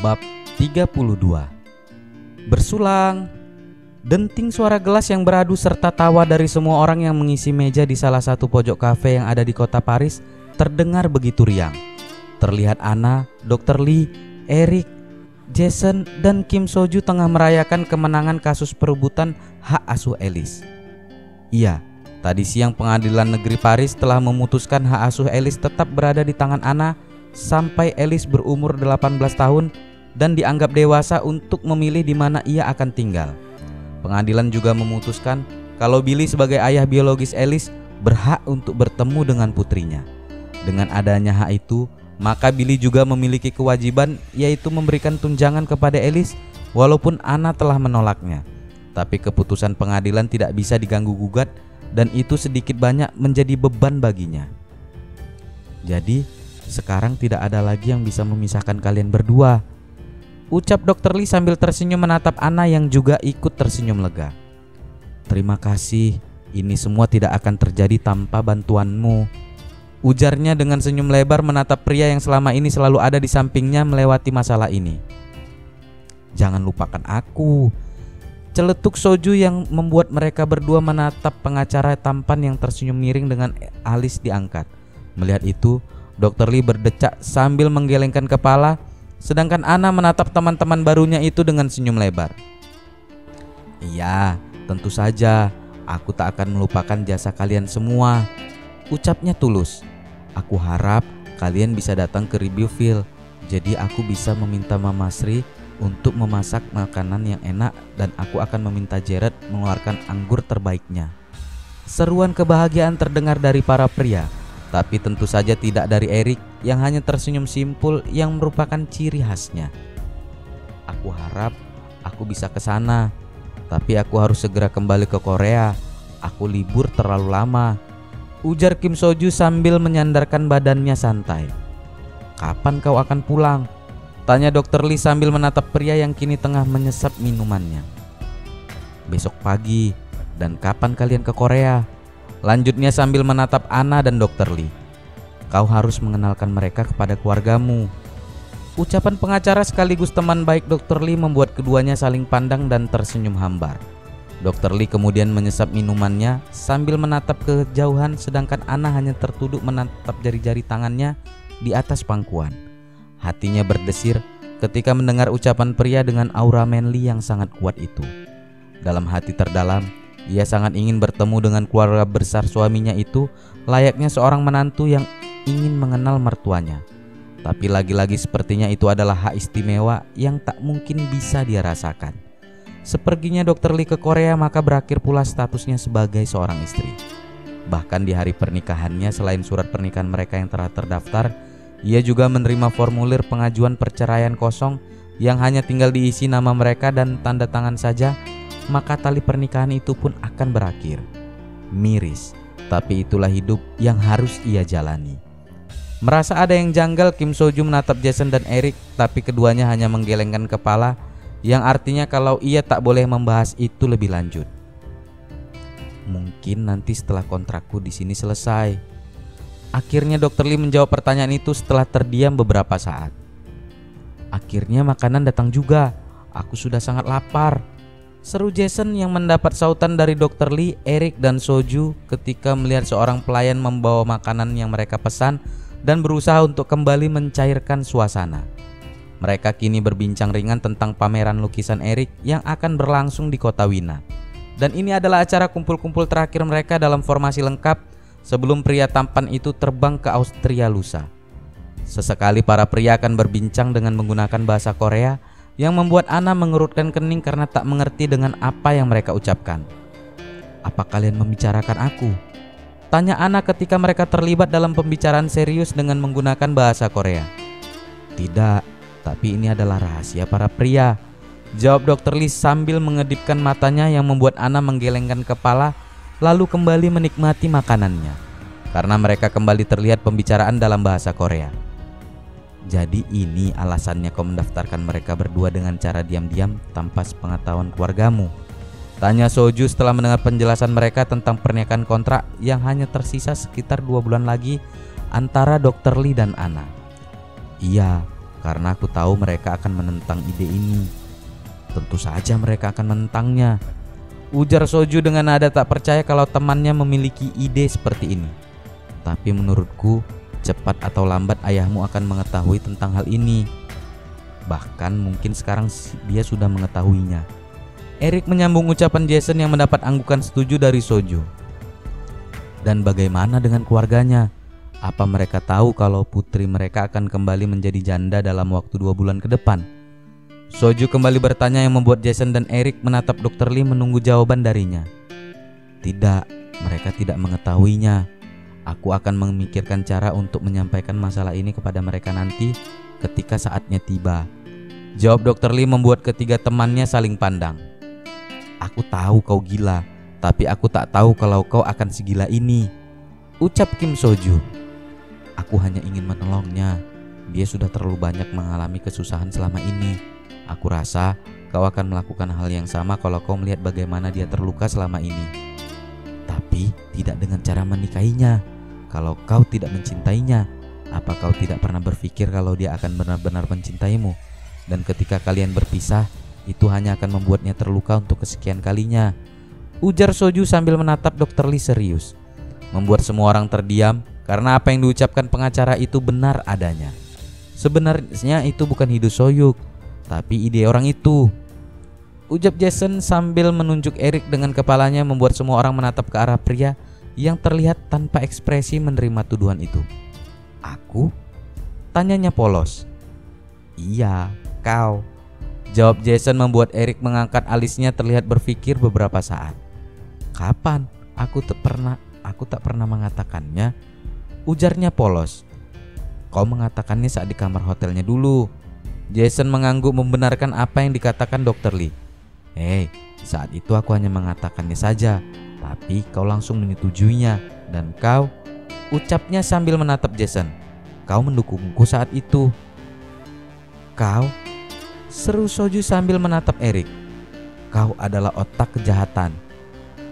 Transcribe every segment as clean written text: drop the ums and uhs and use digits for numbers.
Bab 32. Bersulang. Denting suara gelas yang beradu serta tawa dari semua orang yang mengisi meja di salah satu pojok kafe yang ada di kota Paris terdengar begitu riang. Terlihat Anna, Dr. Lee, Eric, Jason, dan Kim Soju tengah merayakan kemenangan kasus perebutan hak asuh Alice. Iya, tadi siang pengadilan negeri Paris telah memutuskan hak asuh Alice tetap berada di tangan Anna sampai Alice berumur 18 tahun dan dianggap dewasa untuk memilih di mana ia akan tinggal. Pengadilan juga memutuskan kalau Billy sebagai ayah biologis Alice berhak untuk bertemu dengan putrinya. Dengan adanya hak itu, maka Billy juga memiliki kewajiban, yaitu memberikan tunjangan kepada Alice walaupun Anna telah menolaknya. Tapi keputusan pengadilan tidak bisa diganggu-gugat dan itu sedikit banyak menjadi beban baginya. Jadi, sekarang tidak ada lagi yang bisa memisahkan kalian berdua, ucap Dr. Lee sambil tersenyum menatap Anna yang juga ikut tersenyum lega. Terima kasih, ini semua tidak akan terjadi tanpa bantuanmu, ujarnya dengan senyum lebar menatap pria yang selama ini selalu ada di sampingnya melewati masalah ini. Jangan lupakan aku, celetuk Soju yang membuat mereka berdua menatap pengacara tampan yang tersenyum miring dengan alis diangkat. Melihat itu, Dr. Lee berdecak sambil menggelengkan kepala, sedangkan Anna menatap teman-teman barunya itu dengan senyum lebar. Iya, tentu saja, aku tak akan melupakan jasa kalian semua, ucapnya tulus. Aku harap kalian bisa datang ke Ribeauville, jadi aku bisa meminta Mama Sri untuk memasak makanan yang enak dan aku akan meminta Jared mengeluarkan anggur terbaiknya. Seruan kebahagiaan terdengar dari para pria, tapi tentu saja tidak dari Eric yang hanya tersenyum simpul yang merupakan ciri khasnya. Aku harap aku bisa ke sana, tapi aku harus segera kembali ke Korea. Aku libur terlalu lama, ujar Kim Soju sambil menyandarkan badannya santai. Kapan kau akan pulang? Tanya Dr. Lee sambil menatap pria yang kini tengah menyesap minumannya. Besok pagi. Dan kapan kalian ke Korea? Lanjutnya sambil menatap Anna dan Dr. Lee. Kau harus mengenalkan mereka kepada keluargamu. Ucapan pengacara sekaligus teman baik Dr. Lee membuat keduanya saling pandang dan tersenyum hambar. Dr. Lee kemudian menyesap minumannya sambil menatap kejauhan, sedangkan Anna hanya tertunduk menatap jari-jari tangannya di atas pangkuan. Hatinya berdesir ketika mendengar ucapan pria dengan aura manly yang sangat kuat itu. Dalam hati terdalam, ia sangat ingin bertemu dengan keluarga besar suaminya itu, layaknya seorang menantu yang ingin mengenal mertuanya. Tapi lagi-lagi sepertinya itu adalah hak istimewa yang tak mungkin bisa dia rasakan. Seperginya Dr. Lee ke Korea, maka berakhir pula statusnya sebagai seorang istri. Bahkan di hari pernikahannya, selain surat pernikahan mereka yang telah terdaftar, ia juga menerima formulir pengajuan perceraian kosong yang hanya tinggal diisi nama mereka dan tanda tangan saja. Maka tali pernikahan itu pun akan berakhir. Miris, tapi itulah hidup yang harus ia jalani. Merasa ada yang janggal, Kim Soju menatap Jason dan Eric, tapi keduanya hanya menggelengkan kepala, yang artinya kalau ia tak boleh membahas itu lebih lanjut. Mungkin nanti setelah kontrakku di sini selesai. Akhirnya Dr. Lee menjawab pertanyaan itu setelah terdiam beberapa saat. Akhirnya makanan datang juga. Aku sudah sangat lapar, seru Jason yang mendapat sautan dari Dr. Lee, Eric, dan Soju ketika melihat seorang pelayan membawa makanan yang mereka pesan dan berusaha untuk kembali mencairkan suasana. Mereka kini berbincang ringan tentang pameran lukisan Eric yang akan berlangsung di kota Wina. Dan ini adalah acara kumpul-kumpul terakhir mereka dalam formasi lengkap sebelum pria tampan itu terbang ke Austria lusa. Sesekali para pria akan berbincang dengan menggunakan bahasa Korea yang membuat Anna mengerutkan kening karena tak mengerti dengan apa yang mereka ucapkan. Apa kalian membicarakan aku? Tanya Anna ketika mereka terlibat dalam pembicaraan serius dengan menggunakan bahasa Korea. Tidak, tapi ini adalah rahasia para pria, jawab Dr. Lee sambil mengedipkan matanya yang membuat Anna menggelengkan kepala lalu kembali menikmati makanannya. Karena mereka kembali terlihat pembicaraan dalam bahasa Korea. Jadi ini alasannya kau mendaftarkan mereka berdua dengan cara diam-diam tanpa sepengetahuan keluargamu? Tanya Soju setelah mendengar penjelasan mereka tentang pernikahan kontrak yang hanya tersisa sekitar 2 bulan lagi antara Dr. Lee dan Anna. Iya, karena aku tahu mereka akan menentang ide ini. Tentu saja mereka akan menentangnya, ujar Soju dengan nada tak percaya kalau temannya memiliki ide seperti ini. Tapi menurutku, cepat atau lambat ayahmu akan mengetahui tentang hal ini. Bahkan mungkin sekarang dia sudah mengetahuinya. Erik menyambung ucapan Jason yang mendapat anggukan setuju dari Soju. Dan bagaimana dengan keluarganya? Apa mereka tahu kalau putri mereka akan kembali menjadi janda dalam waktu 2 bulan ke depan? Soju kembali bertanya yang membuat Jason dan Erik menatap Dr. Lee menunggu jawaban darinya. Tidak, mereka tidak mengetahuinya. Aku akan memikirkan cara untuk menyampaikan masalah ini kepada mereka nanti ketika saatnya tiba, jawab Dr. Lee membuat ketiga temannya saling pandang. Aku tahu kau gila, tapi aku tak tahu kalau kau akan segila ini, ucap Kim Soju. Aku hanya ingin menolongnya. Dia sudah terlalu banyak mengalami kesusahan selama ini. Aku rasa kau akan melakukan hal yang sama kalau kau melihat bagaimana dia terluka selama ini. Tapi tidak dengan cara menikahinya. Kalau kau tidak mencintainya, apa kau tidak pernah berpikir kalau dia akan benar-benar mencintaimu? Dan ketika kalian berpisah, itu hanya akan membuatnya terluka untuk kesekian kalinya, ujar Soju sambil menatap Dr. Lee serius. Membuat semua orang terdiam karena apa yang diucapkan pengacara itu benar adanya. Sebenarnya itu bukan ide Soyuk, tapi ide orang itu, ucap Jason sambil menunjuk Erik dengan kepalanya, membuat semua orang menatap ke arah pria yang terlihat tanpa ekspresi menerima tuduhan itu. Aku? Tanyanya polos. Iya, kau, jawab Jason membuat Erik mengangkat alisnya terlihat berpikir beberapa saat. Kapan? Aku tak pernah mengatakannya, ujarnya polos. Kau mengatakannya saat di kamar hotelnya dulu. Jason mengangguk membenarkan apa yang dikatakan Dr. Lee. Saat itu aku hanya mengatakannya saja, tapi kau langsung menyetujuinya. Dan kau, ucapnya sambil menatap Jason, kau mendukungku saat itu. Kau, seru Soju sambil menatap Erik. Kau adalah otak kejahatan,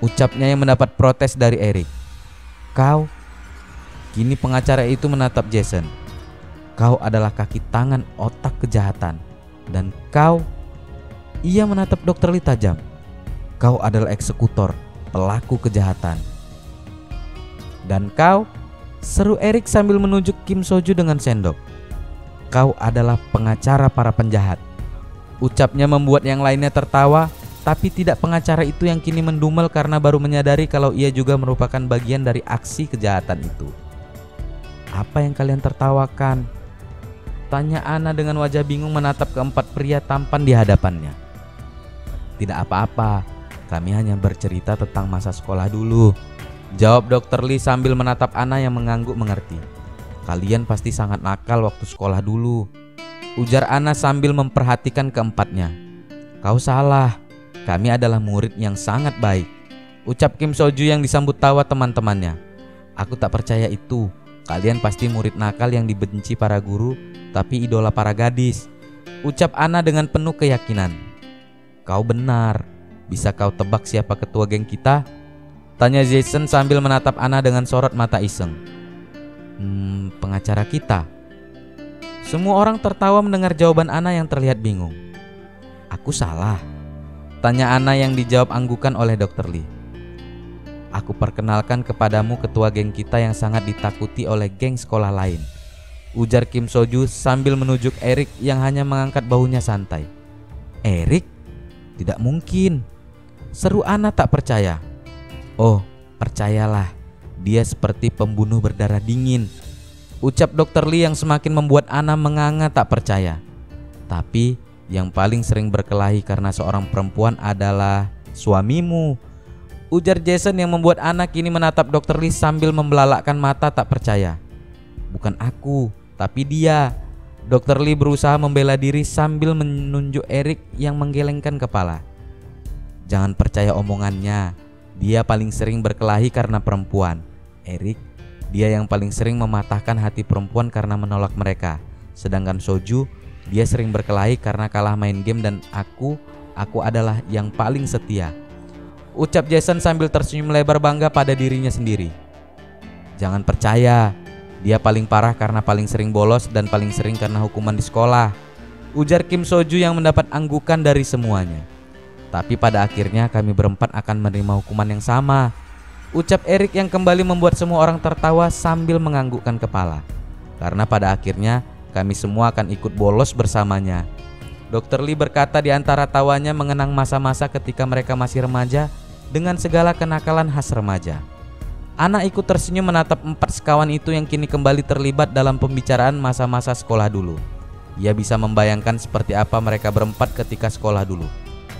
ucapnya yang mendapat protes dari Erik. Kau, kini pengacara itu menatap Jason. Kau adalah kaki tangan otak kejahatan. Dan kau, ia menatap Dr. Lee tajam. Kau adalah eksekutor, pelaku kejahatan. Dan kau, seru Erik sambil menunjuk Kim Soju dengan sendok. Kau adalah pengacara para penjahat, ucapnya membuat yang lainnya tertawa. Tapi tidak pengacara itu yang kini mendumel karena baru menyadari kalau ia juga merupakan bagian dari aksi kejahatan itu. Apa yang kalian tertawakan? Tanya Ana dengan wajah bingung menatap keempat pria tampan di hadapannya. Tidak apa-apa, kami hanya bercerita tentang masa sekolah dulu, jawab Dr. Lee sambil menatap Ana yang mengangguk mengerti. Kalian pasti sangat nakal waktu sekolah dulu, ujar Ana sambil memperhatikan keempatnya. Kau salah, kami adalah murid yang sangat baik, ucap Kim Soju yang disambut tawa teman-temannya. Aku tak percaya itu. Kalian pasti murid nakal yang dibenci para guru, tapi idola para gadis, ucap Ana dengan penuh keyakinan. Kau benar. Bisa kau tebak siapa ketua geng kita? Tanya Jason sambil menatap Ana dengan sorot mata iseng. Pengacara kita. Semua orang tertawa mendengar jawaban Ana yang terlihat bingung. Aku salah? Tanya Ana yang dijawab anggukan oleh Dr. Lee. Aku perkenalkan kepadamu ketua geng kita yang sangat ditakuti oleh geng sekolah lain, ujar Kim Soju sambil menunjuk Erik yang hanya mengangkat bahunya santai. Erik? Tidak mungkin, seru Ana tak percaya. Oh, percayalah, dia seperti pembunuh berdarah dingin, ucap Dr. Lee yang semakin membuat Ana menganga tak percaya. Tapi yang paling sering berkelahi karena seorang perempuan adalah suamimu, ujar Jason yang membuat Ana kini menatap Dr. Lee sambil membelalakkan mata tak percaya. Bukan aku, tapi dia. Dr. Lee berusaha membela diri sambil menunjuk Erik yang menggelengkan kepala. Jangan percaya omongannya. Dia paling sering berkelahi karena perempuan. Erik, dia yang paling sering mematahkan hati perempuan karena menolak mereka. Sedangkan Soju, dia sering berkelahi karena kalah main game. Dan aku adalah yang paling setia, ucap Jason sambil tersenyum lebar bangga pada dirinya sendiri. Jangan percaya, Dia paling parah karena paling sering bolos dan paling sering karena hukuman di sekolah, ujar Kim Soju yang mendapat anggukan dari semuanya. Tapi pada akhirnya kami berempat akan menerima hukuman yang sama, ucap Erik yang kembali membuat semua orang tertawa sambil menganggukkan kepala. Karena pada akhirnya kami semua akan ikut bolos bersamanya. Dr. Lee berkata di antara tawanya mengenang masa-masa ketika mereka masih remaja dengan segala kenakalan khas remaja. Ana ikut tersenyum menatap 4 sekawan itu yang kini kembali terlibat dalam pembicaraan masa-masa sekolah dulu. Ia bisa membayangkan seperti apa mereka berempat ketika sekolah dulu.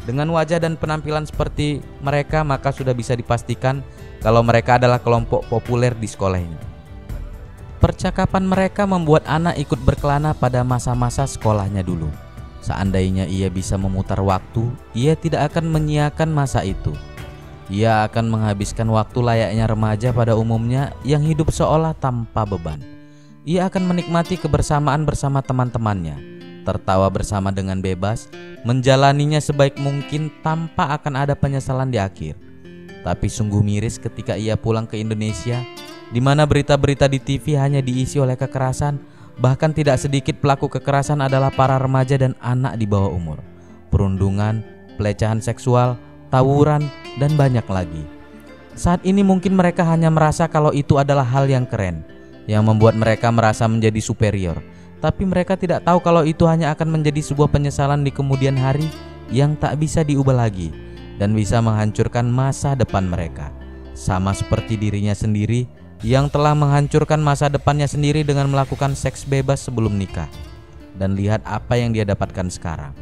Dengan wajah dan penampilan seperti mereka, maka sudah bisa dipastikan kalau mereka adalah kelompok populer di sekolah ini. Percakapan mereka membuat Ana ikut berkelana pada masa-masa sekolahnya dulu. Seandainya ia bisa memutar waktu, ia tidak akan menyiakan masa itu. Ia akan menghabiskan waktu layaknya remaja pada umumnya yang hidup seolah tanpa beban. Ia akan menikmati kebersamaan bersama teman-temannya, tertawa bersama dengan bebas, menjalaninya sebaik mungkin tanpa akan ada penyesalan di akhir. Tapi sungguh miris ketika ia pulang ke Indonesia, di mana berita-berita di TV hanya diisi oleh kekerasan, bahkan tidak sedikit pelaku kekerasan adalah para remaja dan anak di bawah umur. Perundungan, pelecehan seksual, tawuran, dan banyak lagi. Saat ini mungkin mereka hanya merasa kalau itu adalah hal yang keren, yang membuat mereka merasa menjadi superior. Tapi mereka tidak tahu kalau itu hanya akan menjadi sebuah penyesalan di kemudian hari yang tak bisa diubah lagi dan bisa menghancurkan masa depan mereka. Sama seperti dirinya sendiri yang telah menghancurkan masa depannya sendiri dengan melakukan seks bebas sebelum nikah. Dan lihat apa yang dia dapatkan sekarang.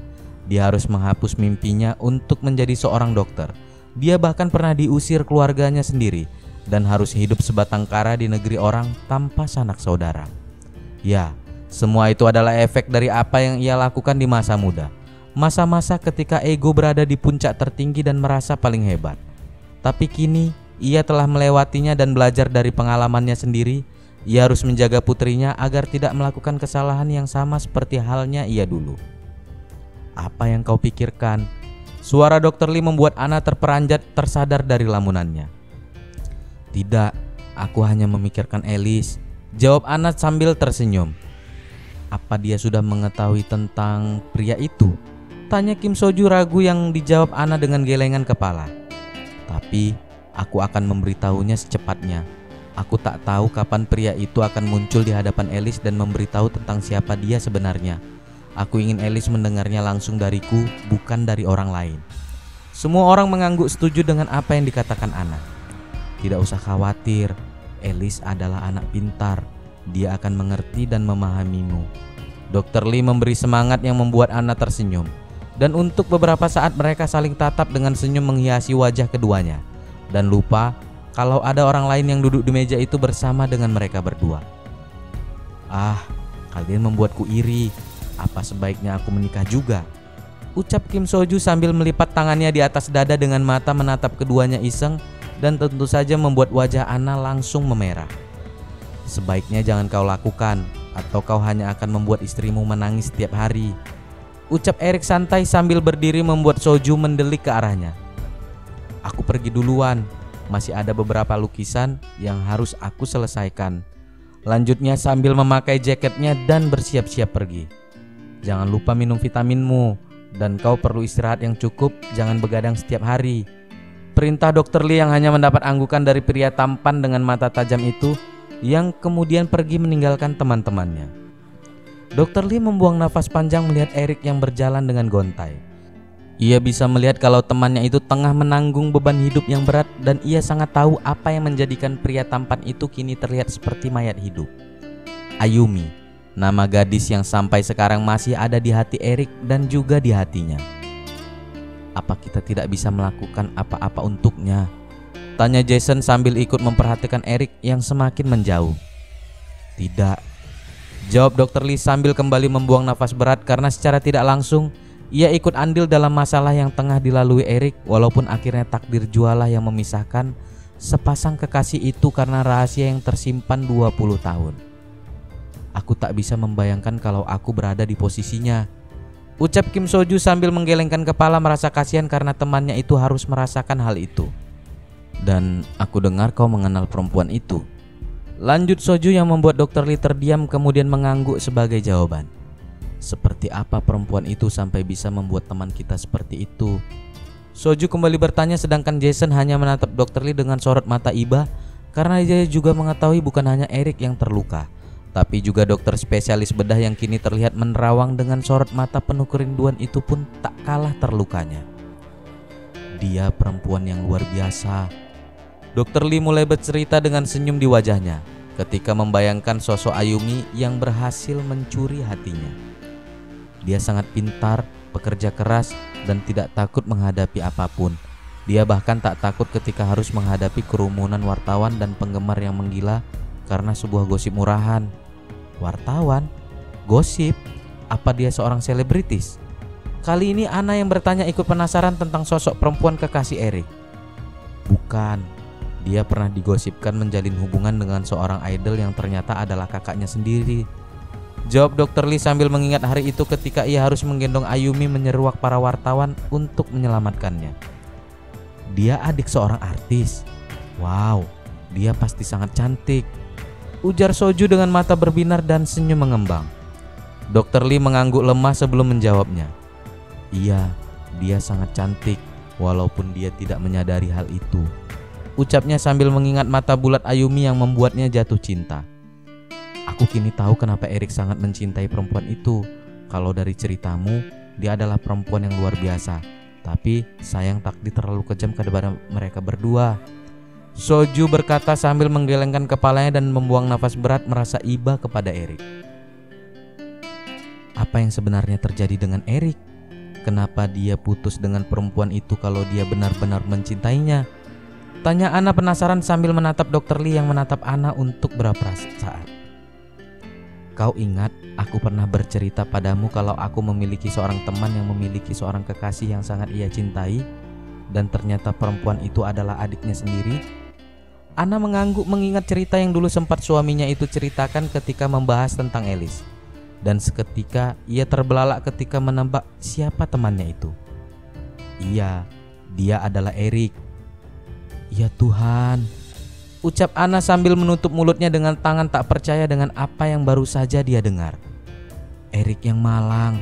Dia harus menghapus mimpinya untuk menjadi seorang dokter. Dia bahkan pernah diusir keluarganya sendiri dan harus hidup sebatang kara di negeri orang tanpa sanak saudara. Ya, semua itu adalah efek dari apa yang ia lakukan di masa muda. Masa-masa ketika ego berada di puncak tertinggi dan merasa paling hebat. Tapi kini ia telah melewatinya dan belajar dari pengalamannya sendiri. Ia harus menjaga putrinya agar tidak melakukan kesalahan yang sama seperti halnya ia dulu. Apa yang kau pikirkan? Suara Dr. Lee membuat Ana terperanjat tersadar dari lamunannya. Tidak, aku hanya memikirkan Elis, jawab Ana sambil tersenyum. Apa dia sudah mengetahui tentang pria itu? Tanya Kim Soju ragu yang dijawab Ana dengan gelengan kepala. Tapi aku akan memberitahunya secepatnya. Aku tak tahu kapan pria itu akan muncul di hadapan Elis dan memberitahu tentang siapa dia sebenarnya. Aku ingin Elis mendengarnya langsung dariku, bukan dari orang lain. Semua orang mengangguk setuju dengan apa yang dikatakan Ana. Tidak usah khawatir, Elis adalah anak pintar. Dia akan mengerti dan memahamimu. Dr. Lee memberi semangat yang membuat Ana tersenyum. Dan untuk beberapa saat mereka saling tatap dengan senyum menghiasi wajah keduanya. Dan lupa kalau ada orang lain yang duduk di meja itu bersama dengan mereka berdua. Ah, kalian membuatku iri. Apa sebaiknya aku menikah juga? Ucap Kim Soju sambil melipat tangannya di atas dada dengan mata menatap keduanya iseng dan tentu saja membuat wajah Ana langsung memerah. Sebaiknya jangan kau lakukan atau kau hanya akan membuat istrimu menangis setiap hari. Ucap Erik santai sambil berdiri membuat Soju mendelik ke arahnya. Aku pergi duluan, masih ada beberapa lukisan yang harus aku selesaikan. Lanjutnya sambil memakai jaketnya dan bersiap-siap pergi. Jangan lupa minum vitaminmu dan kau perlu istirahat yang cukup, jangan begadang setiap hari. Perintah Dr. Lee yang hanya mendapat anggukan dari pria tampan dengan mata tajam itu yang kemudian pergi meninggalkan teman-temannya. Dr. Lee membuang nafas panjang melihat Erik yang berjalan dengan gontai. Ia bisa melihat kalau temannya itu tengah menanggung beban hidup yang berat dan ia sangat tahu apa yang menjadikan pria tampan itu kini terlihat seperti mayat hidup. Ayumi, nama gadis yang sampai sekarang masih ada di hati Erik dan juga di hatinya. Apa kita tidak bisa melakukan apa-apa untuknya? Tanya Jason sambil ikut memperhatikan Erik yang semakin menjauh. Tidak, jawab Dr. Lee sambil kembali membuang nafas berat karena secara tidak langsung ia ikut andil dalam masalah yang tengah dilalui Erik, walaupun akhirnya takdir jualah yang memisahkan sepasang kekasih itu karena rahasia yang tersimpan 20 tahun. Aku tak bisa membayangkan kalau aku berada di posisinya, ucap Kim Soju sambil menggelengkan kepala merasa kasihan karena temannya itu harus merasakan hal itu. Dan aku dengar kau mengenal perempuan itu. Lanjut Soju yang membuat Dr. Lee terdiam kemudian mengangguk sebagai jawaban. Seperti apa perempuan itu sampai bisa membuat teman kita seperti itu? Soju kembali bertanya sedangkan Jason hanya menatap Dr. Lee dengan sorot mata iba karena dia juga mengetahui bukan hanya Eric yang terluka, tapi juga dokter spesialis bedah yang kini terlihat menerawang dengan sorot mata penuh kerinduan itu pun tak kalah terlukanya. Dia perempuan yang luar biasa. Dr. Lee mulai bercerita dengan senyum di wajahnya ketika membayangkan sosok Ayumi yang berhasil mencuri hatinya. Dia sangat pintar, pekerja keras, dan tidak takut menghadapi apapun. Dia bahkan tak takut ketika harus menghadapi kerumunan wartawan dan penggemar yang menggila karena sebuah gosip murahan. Wartawan? Gosip? Apa dia seorang selebritis? Kali ini Anna yang bertanya ikut penasaran tentang sosok perempuan kekasih Eric. Bukan, dia pernah digosipkan menjalin hubungan dengan seorang idol yang ternyata adalah kakaknya sendiri. Jawab Dr. Lee sambil mengingat hari itu ketika ia harus menggendong Ayumi menyeruak para wartawan untuk menyelamatkannya. Dia adik seorang artis. Wow, dia pasti sangat cantik, ujar Soju dengan mata berbinar dan senyum mengembang. Dr. Lee mengangguk lemah sebelum menjawabnya. Iya, dia sangat cantik walaupun dia tidak menyadari hal itu, ucapnya sambil mengingat mata bulat Ayumi yang membuatnya jatuh cinta. Aku kini tahu kenapa Eric sangat mencintai perempuan itu. Kalau dari ceritamu, dia adalah perempuan yang luar biasa. Tapi sayang takdir terlalu kejam kepada mereka berdua. Soju berkata sambil menggelengkan kepalanya dan membuang nafas berat merasa iba kepada Eric. Apa yang sebenarnya terjadi dengan Eric? Kenapa dia putus dengan perempuan itu kalau dia benar-benar mencintainya? Tanya Anna penasaran sambil menatap Dr. Lee yang menatap Anna untuk beberapa saat. Kau ingat aku pernah bercerita padamu kalau aku memiliki seorang teman yang memiliki seorang kekasih yang sangat ia cintai dan ternyata perempuan itu adalah adiknya sendiri? Anna mengangguk mengingat cerita yang dulu sempat suaminya itu ceritakan ketika membahas tentang Alice. Dan seketika ia terbelalak ketika menebak siapa temannya itu. Iya, dia adalah Eric. Ya Tuhan, ucap Anna sambil menutup mulutnya dengan tangan tak percaya dengan apa yang baru saja dia dengar. Eric yang malang,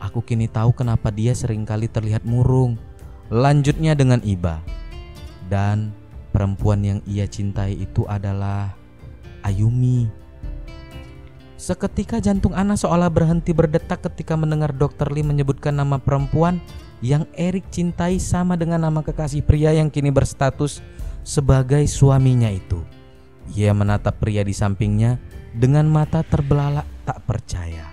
aku kini tahu kenapa dia seringkali terlihat murung. Lanjutnya dengan iba. Dan perempuan yang ia cintai itu adalah Ayumi. Seketika jantung Anna seolah berhenti berdetak ketika mendengar Dr. Lee menyebutkan nama perempuan yang Eric cintai sama dengan nama kekasih pria yang kini berstatus sebagai suaminya itu. Ia menatap pria di sampingnya dengan mata terbelalak tak percaya.